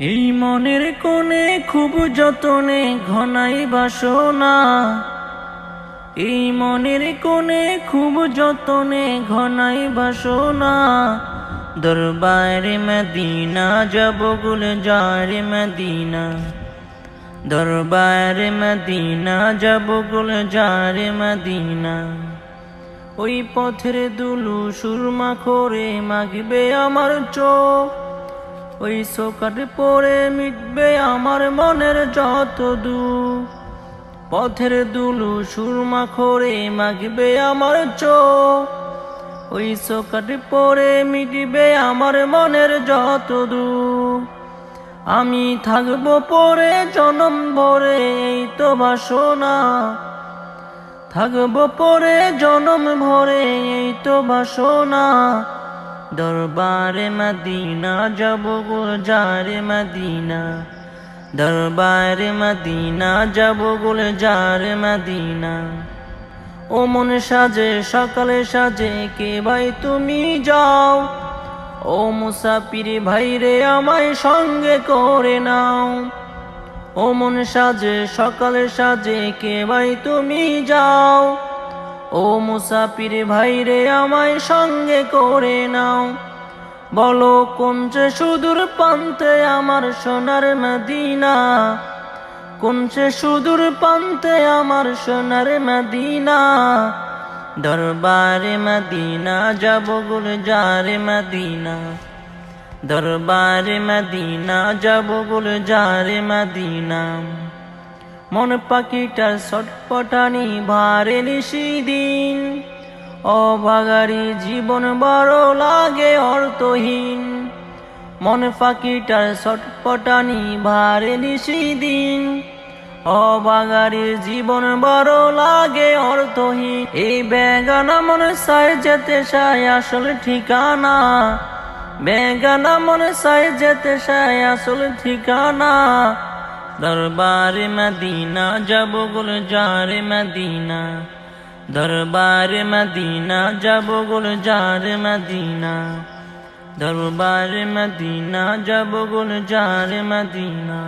এই মনের কোণে খুব যতনে ঘনাই বাসনা, এই মনের কোণে খুব যতনে ঘনাই বাসনা। দরবারে মদিনা যাব গুলজারে মদিনা, দরবারে মদিনা যাব গুলজারে মদিনা। ওই পথের দুলু সুরমা করে মাগবে আমার চোখ, ওই সোকাট পরে মিটবে আমার মনের যত দুঃখ। পথের দুলু সুরমা করে মাগবে আমার চোখ, ওই সোকাট পরে মিটবে আমার মনের যত দুঃখ। আমি থাকবো পরে জনম ভরে এই তো বাসনা, থাকবো পরে জনম ভরে এই তো বাসনা। দরবারে মদিনা যাব গুলজারে মদিনা, দরবারে মদিনা যাব গুলজারে মদিনা। ও মন সাজে সকালে সাজে কে ভাই তুমি যাও, ও মুসাফির ভাই রে আমায় সঙ্গে করে নাও। ও মন সাজে সকালে সাজে কে ভাই তুমি যাও, ও মুসাফির ভাই রে আমায় সঙ্গে করে নাও। বলো কোন যে সুদূর প্রান্তে আমার সোনার মদিনা, কোন যে সুদূর প্রান্তে আমার সোনার মদিনা। দরবারে মদিনা যাব গুলজারে মদিনা, দরবারে মদিনা যাব গুলজারে মদিনা। মন পাখিটার ছটপটানি ভারে নিশিদিন, অভাগারি জীবন বড় লাগে অর্থহীন। মন পাখিটার ছটপটানি ভারে নিশিদিন, অভাগারি জীবন বড় লাগে অর্থহীন। এই বেগানা মনে চায় যেতে চায় আসল ঠিকানা, বেগানা মনে চায় যেতে চায় আসল ঠিকানা। দরবারে মদিনা যাব গুলজারে মদিনা, দরবারে মদিনা যাব গুলজারে মদিনা, দরবারে মদিনা যাব গুলজারে মদিনা।